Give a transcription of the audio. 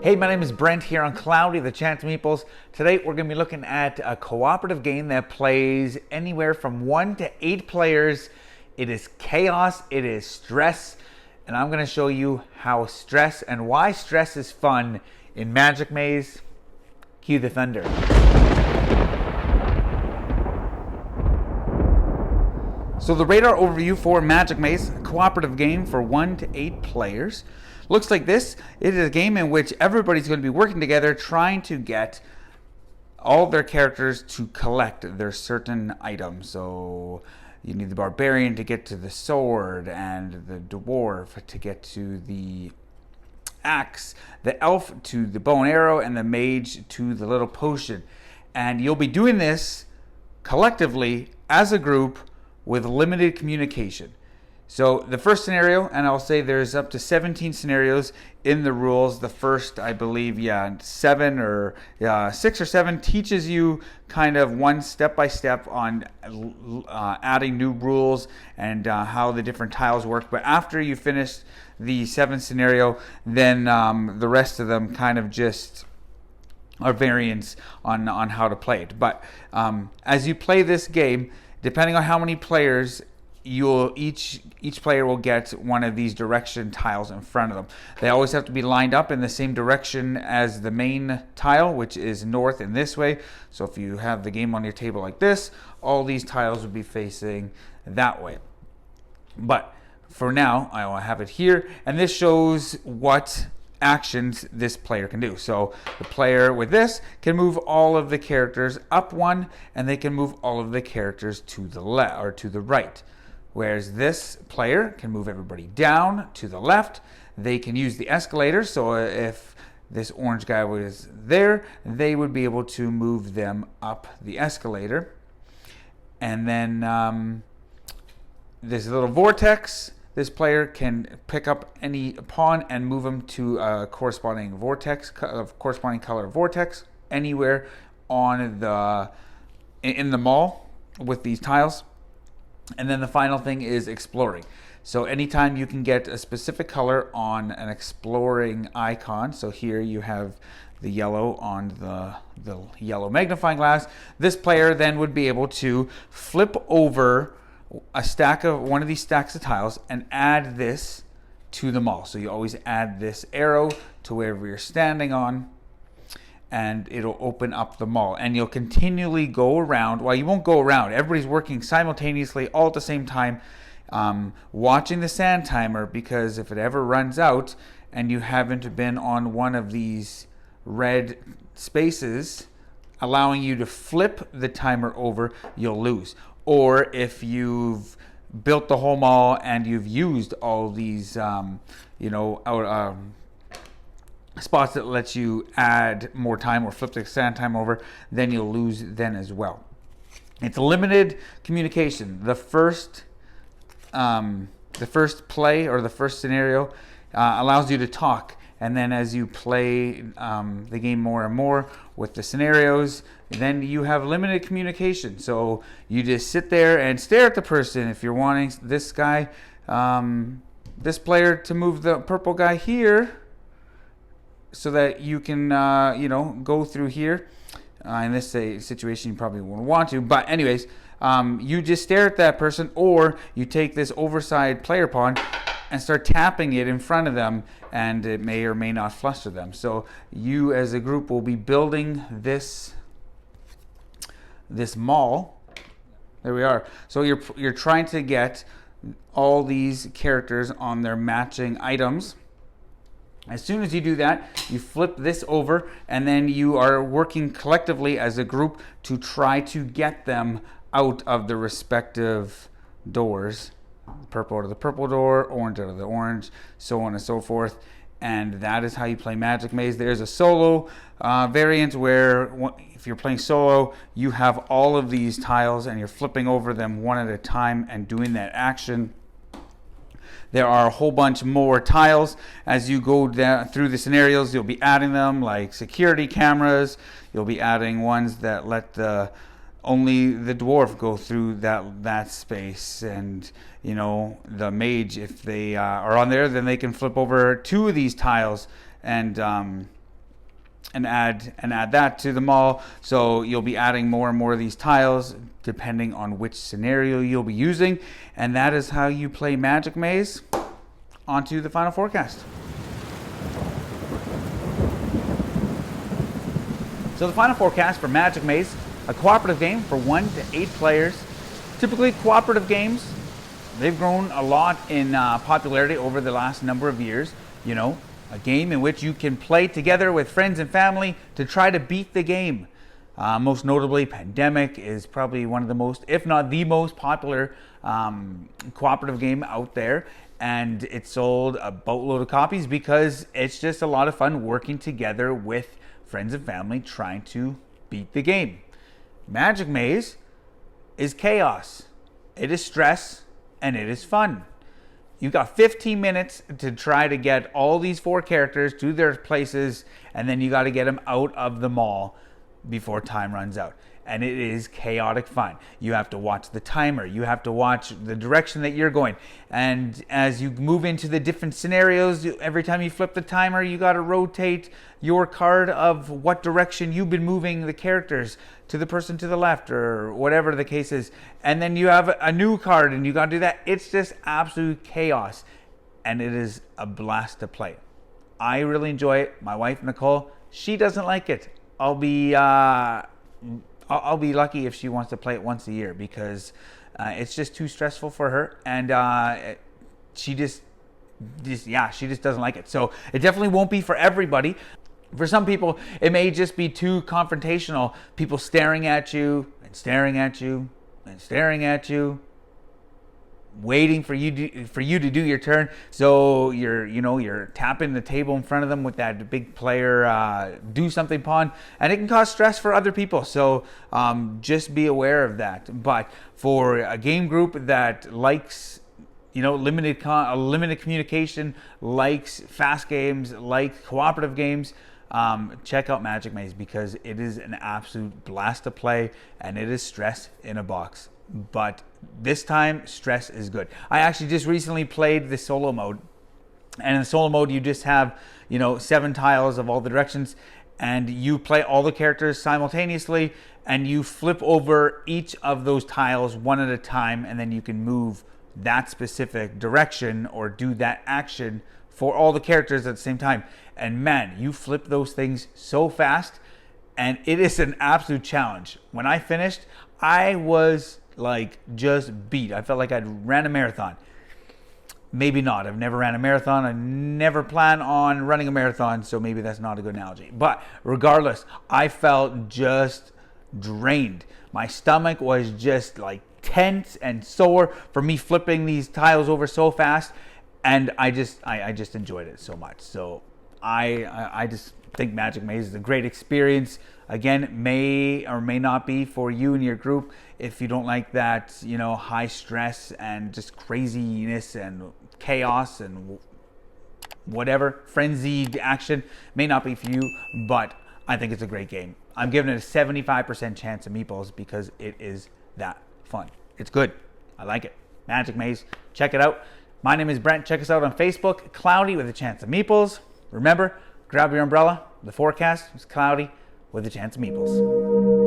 Hey, my name is Brent here on Cloudy, the Chance of Meeples. Today we're going to be looking at a cooperative game that plays anywhere from 1 to 8 players. It is chaos, it is stress, and I'm going to show you how stress and why stress is fun in Magic Maze. Cue the thunder. So the radar overview for Magic Maze, a cooperative game for 1 to 8 players. Looks like this. It is a game in which everybody's going to be working together trying to get all their characters to collect their certain items. So you need the barbarian to get to the sword, and the dwarf to get to the axe, the elf to the bow and arrow, and the mage to the little potion. And you'll be doing this collectively as a group with limited communication. So the first scenario, and I'll say there's up to 17 scenarios in the rules. The first, I believe, 6 or 7 teaches you kind of one step by step on adding new rules and how the different tiles work. But after you finish the 7th scenario, then the rest of them kind of just are variants on how to play it. But as you play this game, depending on how many players, each player will get one of these direction tiles in front of them. They always have to be lined up in the same direction as the main tile, which is north in this way. So if you have the game on your table like this, all these tiles will be facing that way. But for now, I will have it here, and this shows what actions this player can do. So the player with this can move all of the characters up 1, and they can move all of the characters to the left or to the right. Whereas this player can move everybody down to the left. They can use the escalator, so if this orange guy was there, they would be able to move them up the escalator. And then this little vortex, this player can pick up any pawn and move them to a corresponding vortex, corresponding color vortex, anywhere in the mall with these tiles. And then the final thing is exploring. So anytime you can get a specific color on an exploring icon, so here you have the yellow on the yellow magnifying glass, this player then would be able to flip over one of these stacks of tiles and add this to the mall. So you always add this arrow to wherever you're standing on, and it'll open up the mall. And you'll continually go around. Well, you won't go around. Everybody's working simultaneously all at the same time, watching the sand timer, because if it ever runs out and you haven't been on one of these red spaces allowing you to flip the timer over, you'll lose. Or if you've built the whole mall and you've used all these spots that let you add more time or flip the sand time over, then you'll lose then as well. It's limited communication. The first play or the first scenario allows you to talk, and then as you play the game more and more with the scenarios, then you have limited communication. So you just sit there and stare at the person. If you're wanting this guy, this player to move the purple guy here, so that you can, go through here. In this situation, you probably won't want to. But anyways, you just stare at that person, or you take this oversized player pawn and start tapping it in front of them, and it may or may not fluster them. So you as a group will be building this mall. There we are. So you're trying to get all these characters on their matching items. As soon as you do that, you flip this over, and then you are working collectively as a group to try to get them out of the respective doors. Purple out of the purple door, orange out of the orange, so on and so forth. And that is how you play Magic Maze. There's a solo variant where if you're playing solo, you have all of these tiles and you're flipping over them one at a time and doing that action. There are a whole bunch more tiles. As you go down through the scenarios, you'll be adding them, like security cameras. You'll be adding ones that let only the dwarf go through that space, and the mage, if they are on there, then they can flip over 2 of these tiles and and add that to the mall. So you'll be adding more and more of these tiles depending on which scenario you'll be using, and that is how you play Magic Maze. On to the final forecast. So the final forecast for Magic Maze, a cooperative game for 1 to 8 players. Typically cooperative games, they've grown a lot in popularity over the last number of years. You know, a game in which you can play together with friends and family to try to beat the game. Most notably, Pandemic is probably one of the most, if not the most popular cooperative game out there. And it sold a boatload of copies because it's just a lot of fun working together with friends and family trying to beat the game. Magic Maze is chaos. It is stress and it is fun. You've got 15 minutes to try to get all these 4 characters to their places, and then you got to get them out of the mall before time runs out. And it is chaotic fun. You have to watch the timer. You have to watch the direction that you're going. And as you move into the different scenarios, every time you flip the timer, you got to rotate your card of what direction you've been moving the characters to the person to the left or whatever the case is. And then you have a new card and you got to do that. It's just absolute chaos. And it is a blast to play. I really enjoy it. My wife, Nicole, she doesn't like it. I'll be lucky if she wants to play it once a year because it's just too stressful for her, and she just doesn't like it. So it definitely won't be for everybody. For some people, it may just be too confrontational. People staring at you and staring at you and staring at you, waiting for you to do your turn. So you're tapping the table in front of them with that big player do something pawn, and it can cause stress for other people. So just be aware of that. But for a game group that likes limited communication, likes fast games, likes cooperative games, check out Magic Maze because it is an absolute blast to play, and it is stress in a box. But this time, stress is good. I actually just recently played the solo mode. And in the solo mode, you just have, 7 tiles of all the directions. And you play all the characters simultaneously. And you flip over each of those tiles one at a time. And then you can move that specific direction or do that action for all the characters at the same time. And man, you flip those things so fast. And it is an absolute challenge. When I finished, I was just beat. I felt like I'd ran a marathon. Maybe not. I've never ran a marathon. I never plan on running a marathon, so maybe that's not a good analogy. But regardless, I felt just drained. My stomach was just tense and sore for me flipping these tiles over so fast, and I just enjoyed it so much. So I just think Magic Maze is a great experience. Again, may or may not be for you and your group if you don't like that, high stress and just craziness and chaos and whatever, frenzied action. May not be for you, but I think it's a great game. I'm giving it a 75% chance of meeples because it is that fun. It's good. I like it. Magic Maze. Check it out. My name is Brent. Check us out on Facebook. Cloudy with a Chance of Meeples. Remember, grab your umbrella. The forecast is cloudy with a chance of meeples.